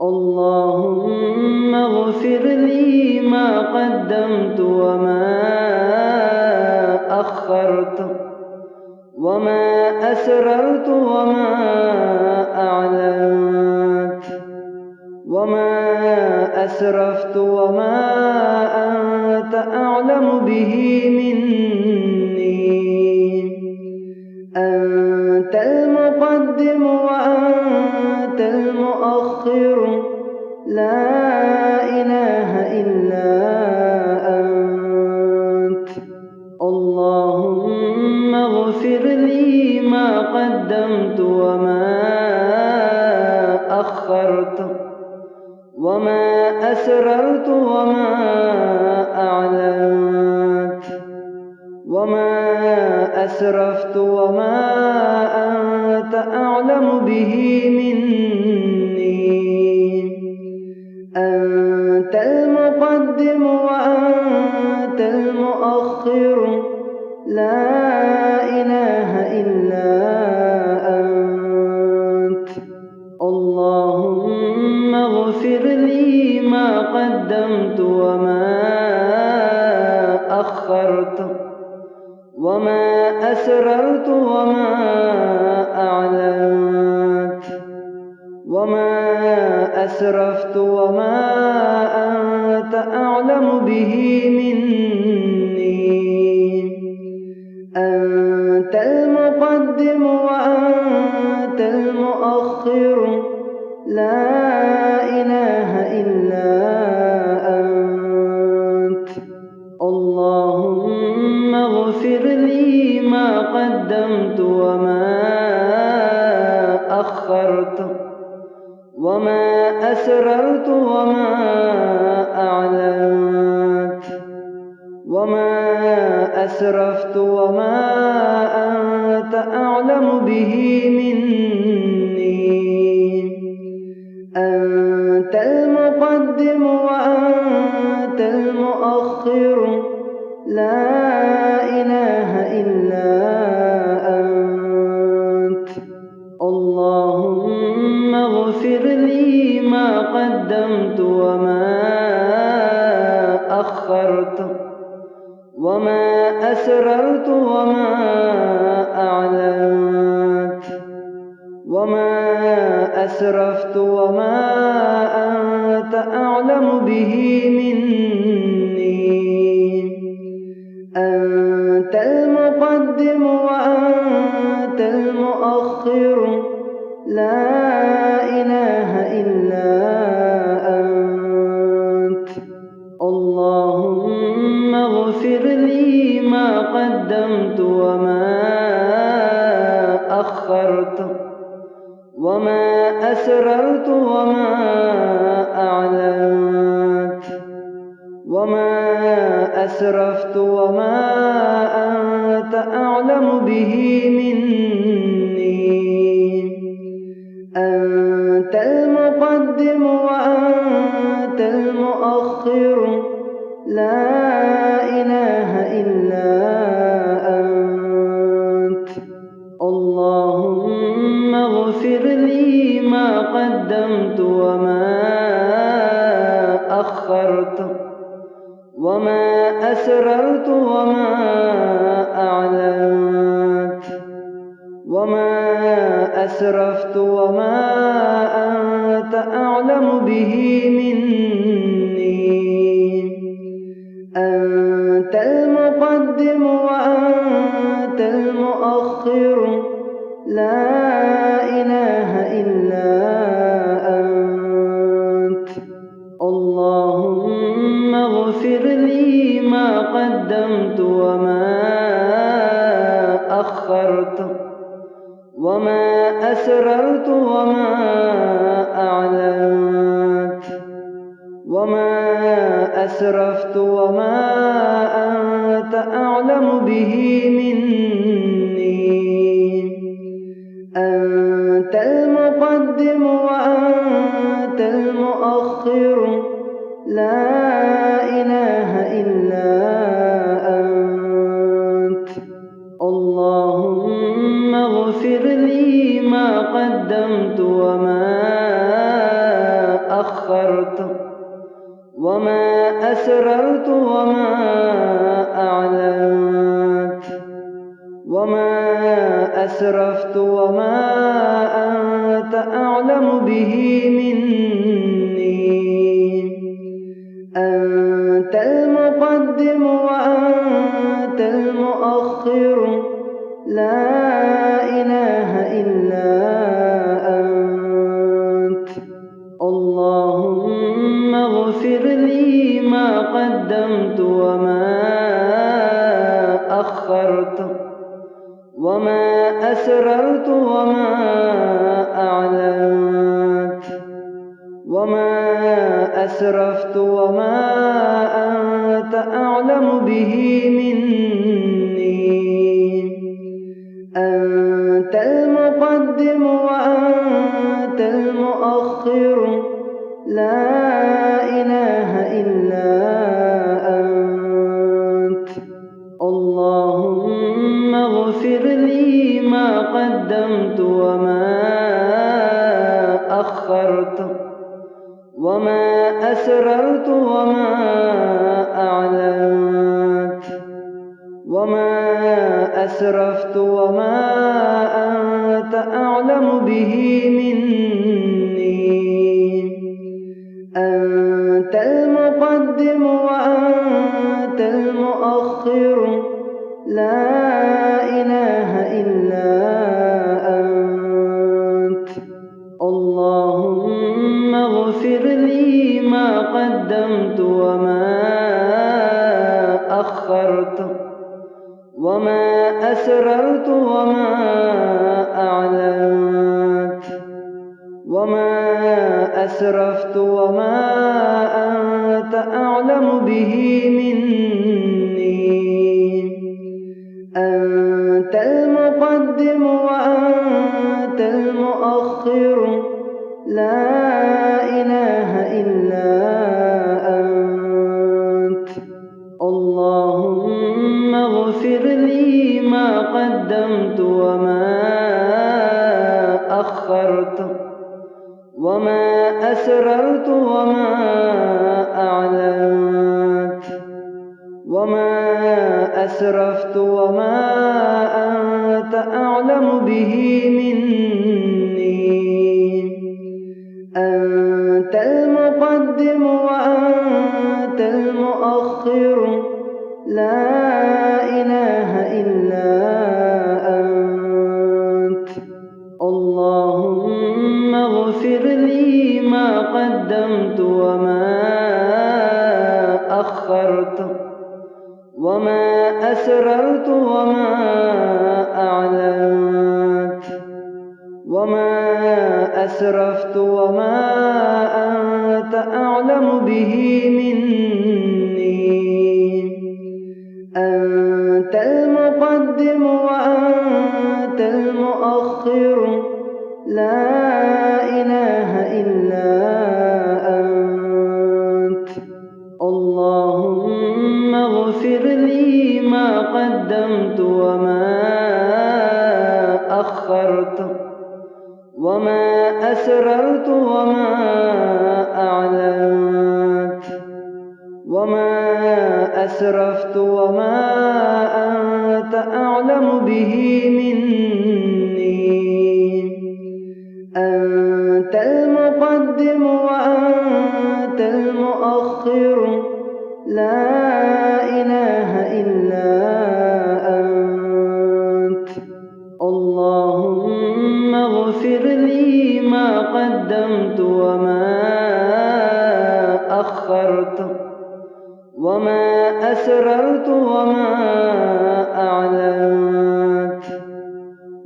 اللهم اغفر لي ما قدمت وما أخرت وما أسررت وما أعلنت وما أسرفت وما أنت أعلم به مني. أنت المقدم وأنت المؤخر، لا إله إلا أنت. اللهم اغفر لي ما قدمت وما أخرت وما أسررت وما أعلنت وما أسرفت وما أنت أعلم به مني. أنت المقدم وأنت المؤخر، لا إله إلا أنت. اللهم اغفر لي ما قدمت وما أخرت وما أسررت وما أعلنت وما أسرفت وما أنت أعلم به مني. أنت المقدم وأنت المؤخر، لا إله إلا أنت. اللهم اغفر لي ما قدمت وما أخرت وما أسررت وما أعلنت وما أسرفت وما أنت أعلم به مني. أنت المقدم وأنت المؤخر، لا إله إلا أنت. اللهم اغفر لي ما قدمت وما أخرت وما أسررت وما أعلنت وما أسرفت وما أنت أعلم به مني. أنت المقدم وأنت المؤخر، لا إله إلا أنت. اللهم اغفر لي ما قدمت وما أخرت وما أسررت وما أعلنت وما أسرفت وما أنت أعلم به مني. أنت المقدم وأنت المؤخر، لا إله إلا أنت. اللهم اغفر لي ما قدمت وما أخرت وما أسررت وما أعلنت وما أسرفت وما أنت أعلم به مني. أنت المقدم وأنت المؤخر، لا إله إلا أنت. اللهم اغفر لي ما قدمت وما أخرت وما أسررت وما أعلنت وما أسرفت وما أنت أعلم به مني. أنت المقدم وأنت المؤخر، لا إله إلا أنت. اللهم اغفر لي ما قدمت وما أخرت وما أسررت وما أعلنت وما أسرفت وما أنت أعلم به مني. أنت المقدم وأنت المؤخر لا إله إلا أنت. اللهم اغفر لي ما قدمت وما أخرت وما أسررت وما أعلنت وما أسرفت وما أنت أعلم به مني. أنت المقدم وأنت المؤخر لا إله إلا أنت. اللهم اغفر لي ما قدمت وما أخرت وما أسررت وما أعلنت وما أسرفت وما أنت أعلم به مني. أنت المقدم وأنت المؤخر لا إله إلا أنت. اللهم اغفر لي ما قدمت وما أخرت وما أسررت وما أعلنت وما أسرفت وما أنت أعلم به مني. أنت المقدم وأنت المؤخر لا إله إلا أنت. اللهم اغفر لي ما قدمت وما أخرت وما أسررت وما أعلنت وما أسرفت وما أنت أعلم به مني. أنت المقدم وأنت المؤخر لا إله إلا أنت. اللهم اغفر لي ما قدمت وما أخرت وما أسررت وما أعلنت وما أسرفت وما أنت أعلم به مني. أنت المقدم وأنت المؤخر لا إله إلا أنت. اللهم اغفر لي ما قدمت وما أخرت وما أسررت وما أعلنت وما أسرفت وما أنت أعلم به مني. أنت المقدم وأنت المؤخر لا إله إلا أنت. اللهم اغفر لي ما قدمت وما أخرت وما أسررت وما أعلنت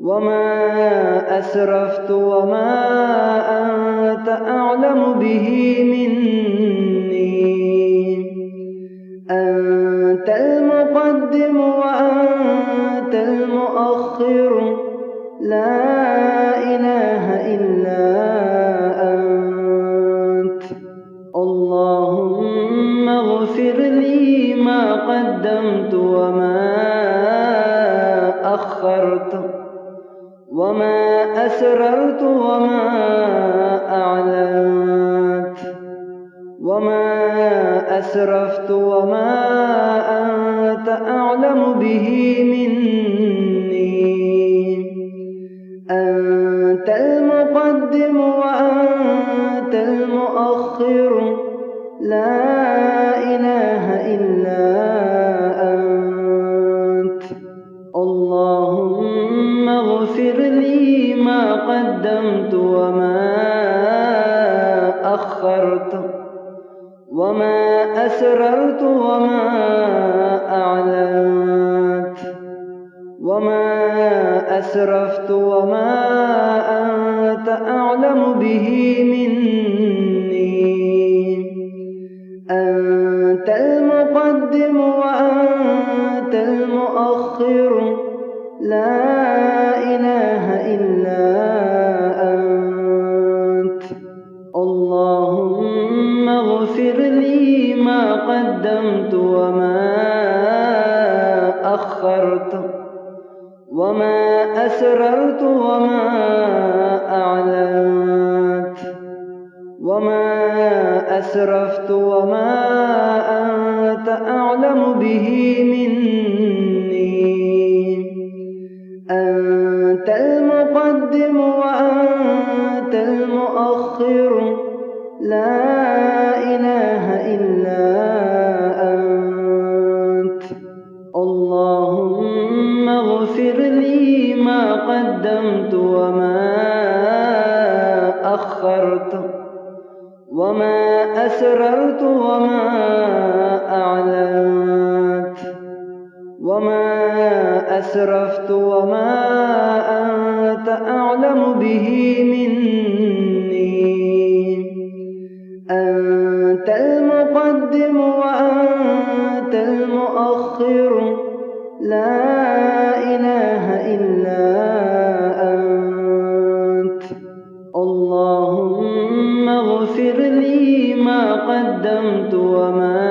وما أسرفت وما أنت أعلم به مني. أنت المقدم وأنت المؤخر لا إله إلا أنت. اللهم اغفر لي ما قدمت وما أخرت وما أسررت وما أعلنت وما أسرفت وما أنت أعلم به مني. أنت المقدم وأنت المؤخر، لا إله إلا أنت. اللهم اغفر لي ما قدمت وما أخرت، وما أسررت وما أعلنت، وما أسرفت وما أنت أعلم به مني. أنت المقدم وأنت المؤخر، لا إله إلا أنت. اللهم اغفر لي ما قدمت وما أخرت، وما أسررت وما أعلنت، وما أسرفت وما أنت أعلم به مني. أنت المقدم وأنت المؤخر، لا إله إلا أنت. اللهم اغفر لي ما قدمت وما أخرت، وما أسررت وما أعلنت، وما أسرفت وما أنت أعلم به مني. أنت المقدم وأنت المؤخر، لا إله إلا أنت. اللهم اغفر لي ما قدمت وما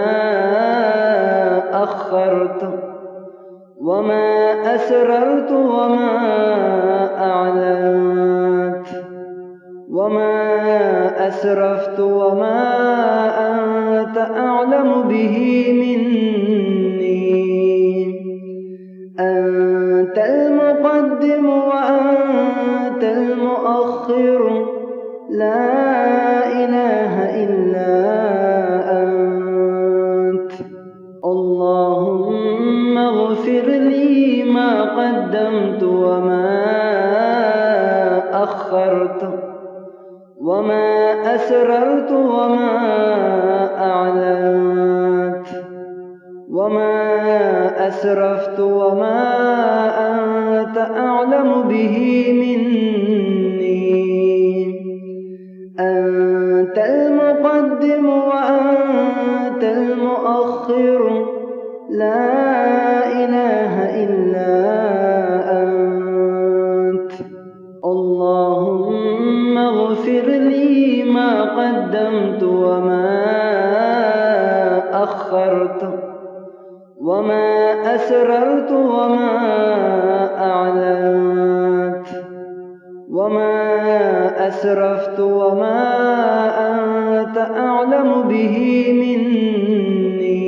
أخرت، وما أسررت وما أعلنت، وما أسرفت وما أنت أعلم به مني. أنت المقدم وأنت المؤخر، لا إله إلا أنت. اللهم اغفر لي ما قدمت وما أخرت، وما أسررت وما أعلنت، وما أسرفت وما أنت أعلم به مني. أنت المقدم وأنت المؤخر، لا إله إلا أنت. اللهم اغفر لي ما قدمت وما أخرت، وما أسررت وما أعلنت، وما أسرفت وما أنت أعلم به مني.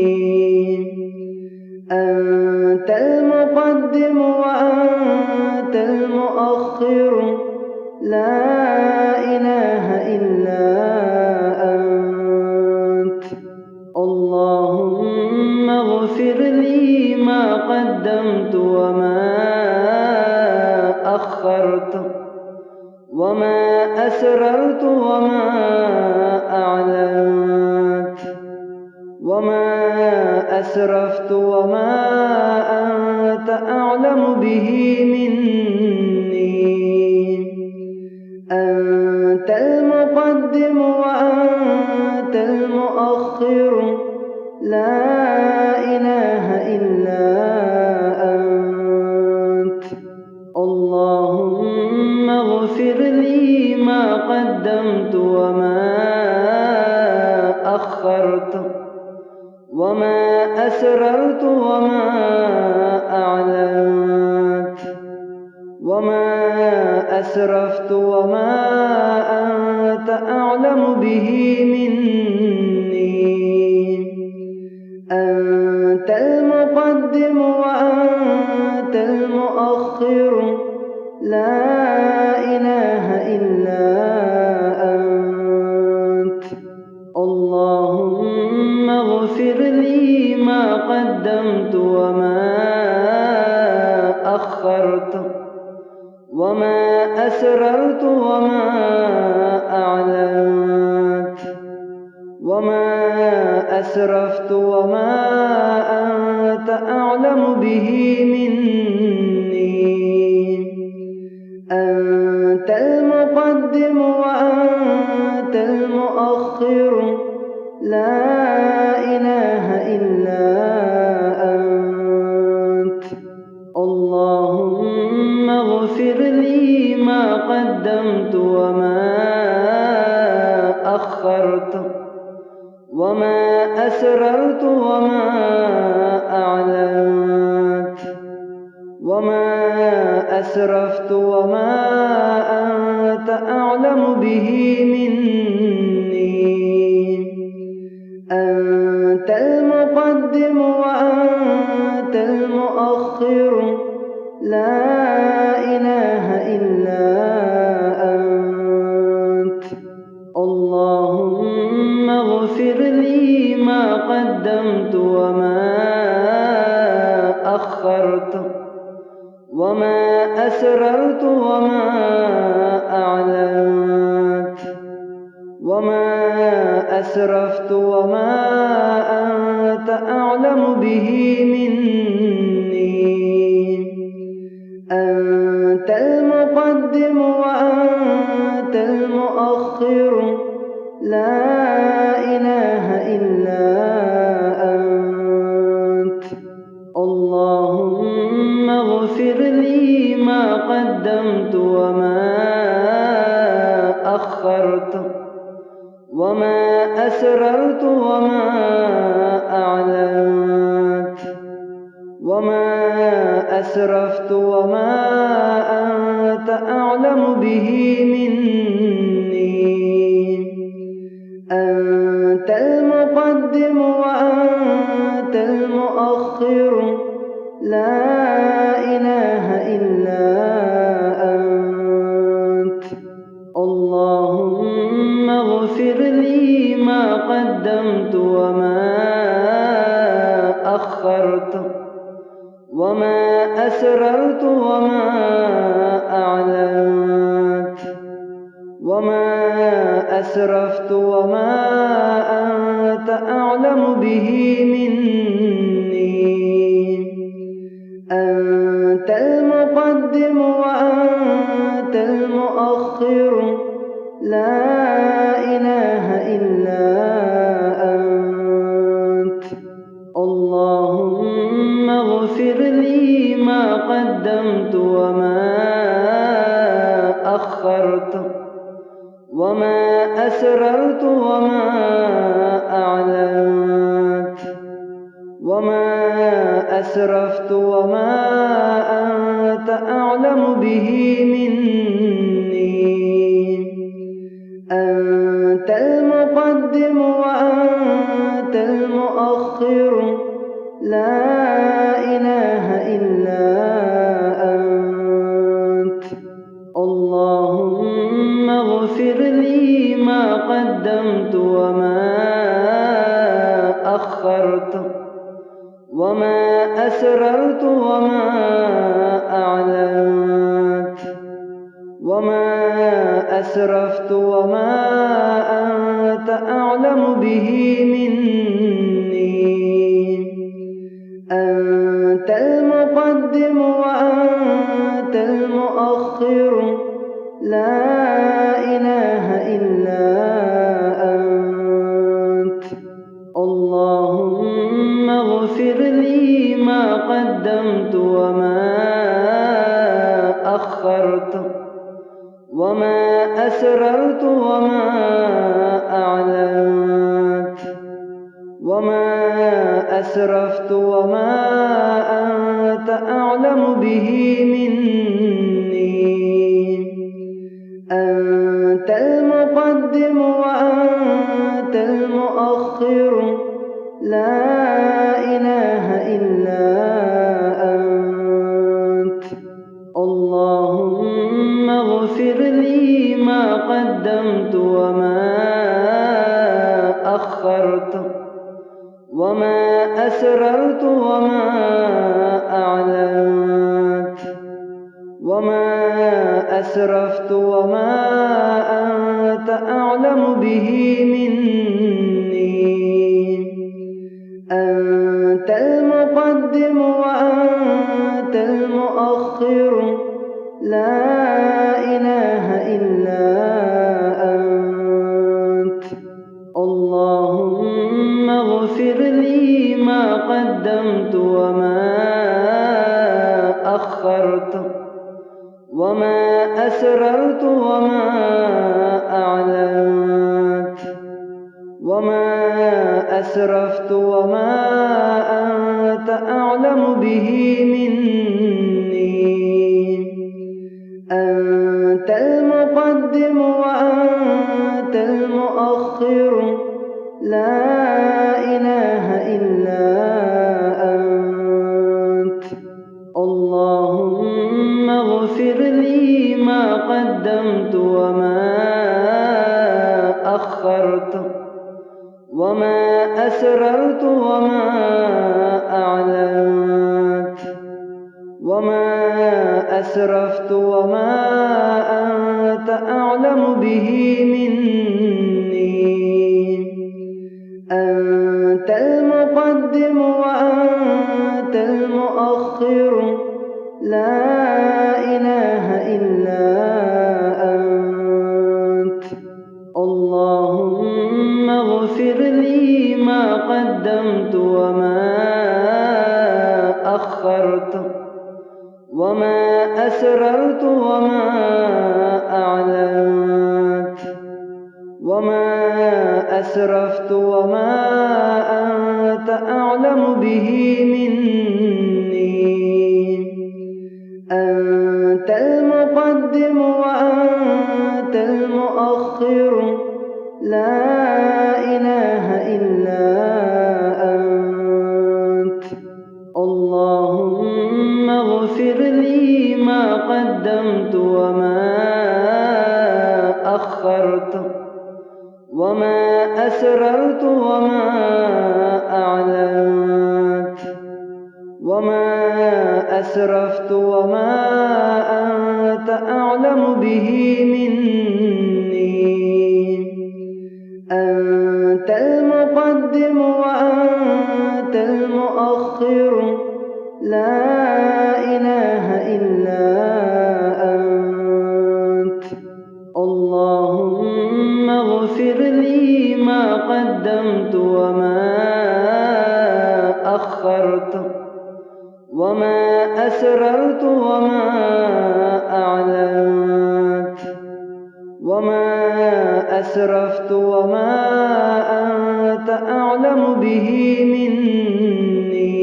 أنت المقدم وأنت المؤخر، لا إله إلا أنت. اللهم اغفر لي ما قدمت وما أخرت، وما أسررت وما أعلنت، وما أسرفت وما أنت أعلم به مني. أنت المقدم وأنت المؤخر، لا إله إلا أنت. اللهم اغفر لي ما قدمت وما أخرت، وما أسررت وما أعلنت، وما أسرفت وما أنت أعلم به مني. لي ما قدمت وما أخرت وما أسررت وما أعلنت وما أسرفت وما أنت أعلم به مني. أنت المقدم وأنت المؤخر لا إله إلا أنت. اللهم اغفر لي ما قدمت وما أخرت وما أسررت وما أعلنت وما أسرفت وما أنت أعلم به مني. أنت المقدم وأنت المؤخر لا إله إلا أنت. اللهم اغفر لي ما قدمت وما أخرت وما أسررت وما أعلنت وما أسرفت وما أنت أعلم به مني. أنت المقدم وأنت المؤخر لا إله إلا أنت. اللهم اغفر لي ما قدمت وما أخرت وما أسررت وما أعلنت وما أسرفت وما أنت أعلم به مني. أنت المقدم وأنت المؤخر لا إله إلا أنت. اللهم اغفر لي ما قدمت وما أخرت وما أسررت وما أعلنت وما أسرفت وما أنت أعلم به مني. أنت المقدم وأنت المؤخر لا إله إلا أنت. اللهم اغفر لي ما قدمت وما أخرت وما أسررت وما أعلنت وما أسرفت وما أنت أعلم به مني. أنت المقدم وأنت المؤخر لا إله إلا أنت. اللهم اغفر لي ما قدمت وما أخرت وما أسررت وما أعلنت وما أسرفت وما أنت أعلم به مني. أنت المقدم وأنت المؤخر لا إله إلا أنت. اللهم اغفر لي ما قدمت وما أخرت وما أسررت وما أعلنت وما أسرفت وما أنت أعلم به مني. أنت المقدم وأنت المؤخر لا إله إلا أنت. اللهم اغفر لي ما قدمت وما أخرت وما أسررت وما أعلنت وما أسرفت وما أنت أعلم به مني. أنت المقدم وأنت المؤخر، لا إله إلا أنت. اللهم اغفر لي ما قدمت وما أخرت وما أسررت وما أعلنت وما أسرفت وما أنت أعلم به مني. أنت المقدم وأنت المؤخر، لا إله إلا أنت. اللهم اغفر لي ما قدمت وما أخرت وما أسررت وما أعلنت وما أسرفت وما أنت أعلم به مني. أنت المقدم وأنت المؤخر، لا إله إلا أنت. اللهم اغفر لي ما قدمت وما أخرت وما أسررت وما أعلنت وما أسرفت وما أنت أعلم به مني. أنت المقدم وأنت المؤخر، لا إله إلا أنت. اللهم اغفر لي ما قدمت وما أخرت وما أسررت وما أعلنت وما أسرفت وما أنت أعلم به مني. أنت المقدم وأنت المؤخر، لا إله إلا أنت. اللهم اغفر لي ما قدمت وما أخرت وما أسررت وما أعلنت وما أسرفت وما أنت أعلم به مني.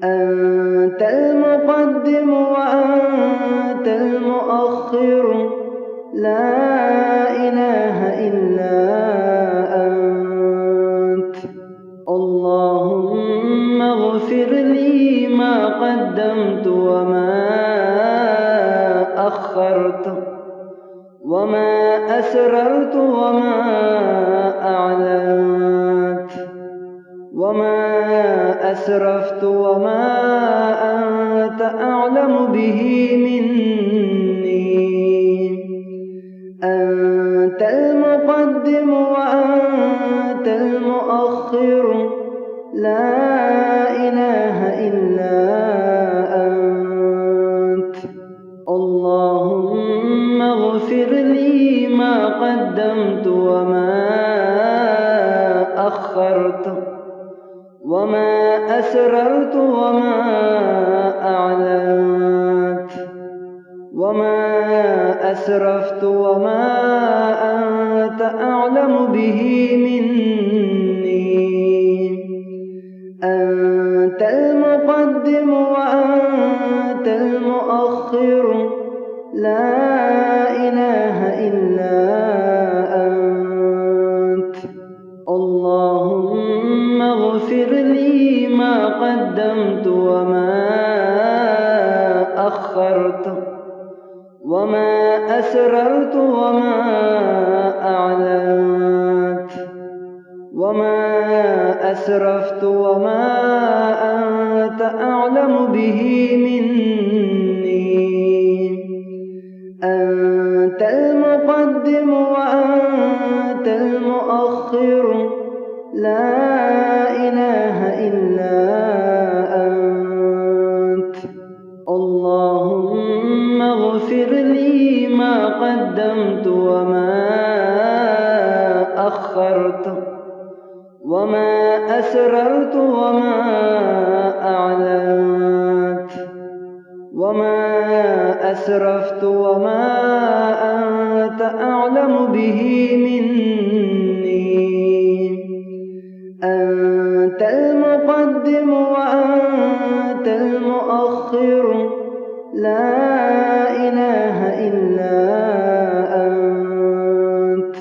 أنت المقدم وأنت المؤخر، لا إله إلا أنت. اللهم اغفر لي ما قدمت وما أخرت وما أسررت وما أعلنت وما أسرفت وما أنت أعلم به مني. أنت المقدم وأنت المؤخر، لا إله إلا أنت. اللهم اغفر لي ما قدمت وما أخرت وما أسررت وما أعلنت وما أسرفت وما أنت أعلم به مني. أنت المقدم وأنت المؤخر، لا إله إلا أنت. اللهم اغفر لي ما قدمت وما أخرت وما أسررت وما أعلنت وما أسرفت وما أنت أعلم به مني. أنت المقدم وأنت المؤخر، لا إله إلا أنت. اللهم اغفر لي ما قدمت وما أخرت، وما أسررت وما أعلنت، وما أسرفت وما أنت أعلم به مني. أنت المقدم وأنت المؤخر، لا إله إلا أنت.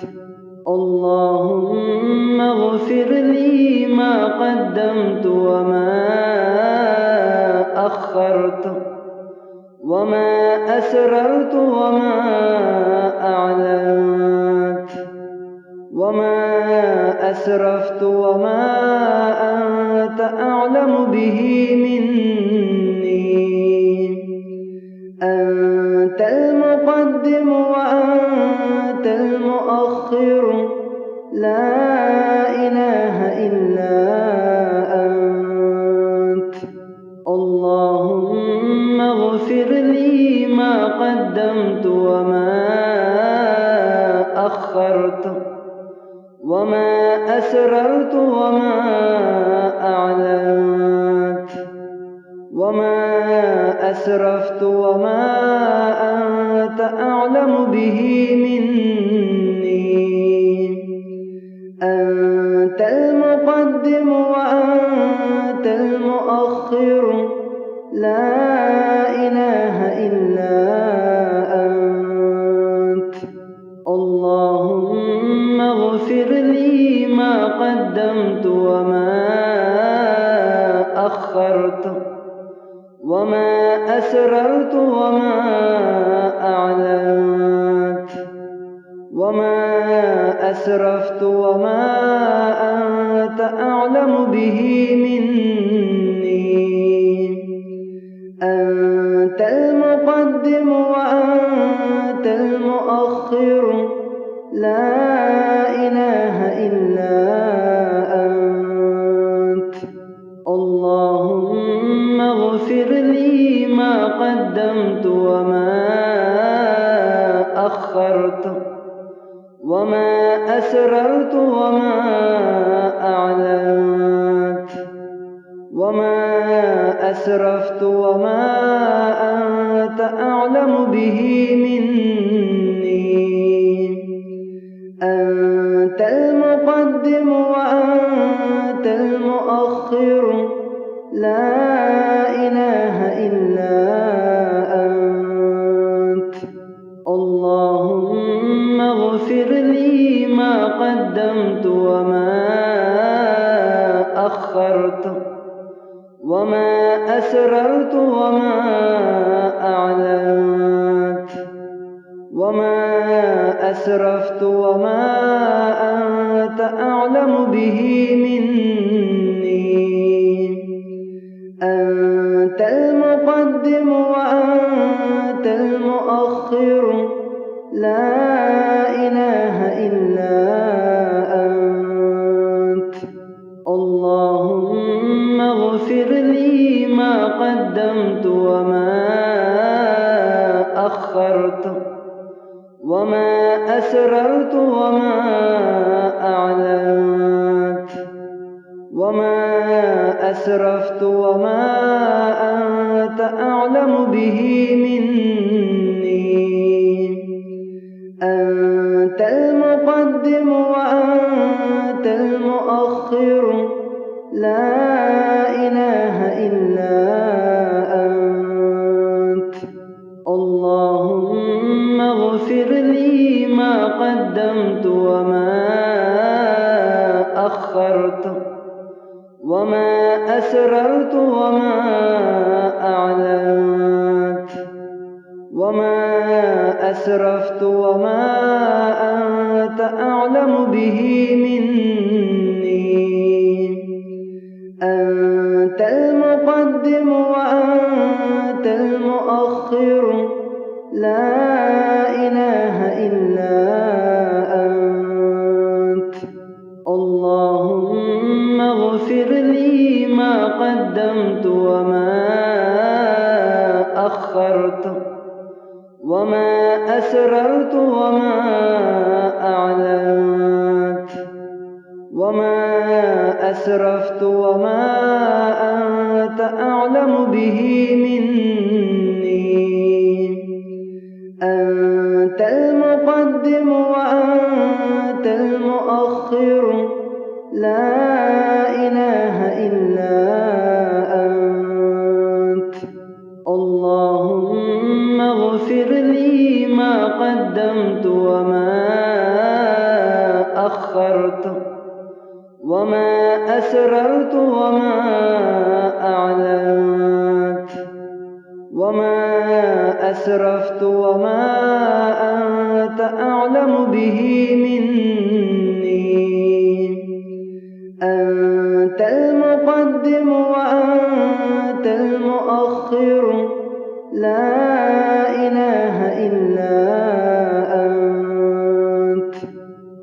اللهم اغفر لي ما قدمت وما أخرت، وما أسررت وما أعلنت، وما أسرفت وما أنت أعلم به مني. أنت المقدم وأنت المؤخر، لا إله إلا أنت. اللهم اغفر لي ما قدمت وما أخرت، وما أسررت وما أعلنت، وما أسرفت وما أنت أعلم به مني. أنت المقدم وأنت المؤخر، لا إله إلا أنت. اللهم اغفر لي ما قدمت وما أخرت، وما أسررت وما أعلنت، وما أسرفت وما أنت أعلم به مني. أنت المقدم وأنت المؤخر، لا إله إلا أنت. اللهم اغفر لي ما قدمت وما أخرت، وما أسررت وما أعلنت، وما أسرفت وما أنت أعلم به مني. أنت المقدم وأنت المؤخر، لا إله إلا أنت. اللهم اغفر لي ما قدمت وما أخرت، وما أسررت وما أعلنت، وما أسرفت وما أنت أعلم به مني. أنت المقدم وأنت المؤخر، لا إله إلا أنت. اللهم اغفر لي ما قدمت وما أخرت، وما أسررت وما أعلنت، وما أسرفت وما أنت أعلم به مني. أنت المقدم وأنت المؤخر، لا إله إلا أنت. اللهم اغفر لي ما قدمت وما أخرت، وما أسررت وما أعلنت، وما أسرفت وما أنت أعلم به مني. أنت المقدم وأنت المؤخر، لا إله إلا أنت. اللهم اغفر لي ما قدمت وما أخرت، وما أسررت وما أعلنت، وما أسرفت وما أنت أعلم به مني. أنت المقدم وأنت المؤخر، لا إله إلا أنت. اللهم اغفر لي ما قدمت وما أخرت، وما أسررت وما أعلنت، وما أسرفت وما أنت أعلم به مني. لا إله إلا أنت. اللهم اغفر لي ما قدمت وما أخرت وما أسررت وما أعلنت وما أسرفت وما أنت أعلم به مني. أنت المقدم وأنت المؤخر، لا إله إلا أنت. اللهم اغفر لي ما قدمت وما أخرت وما أسررت وما أعلنت وما أسرفت وما أنت أعلم به مني. أنت المقدم وأنت المؤخر، لا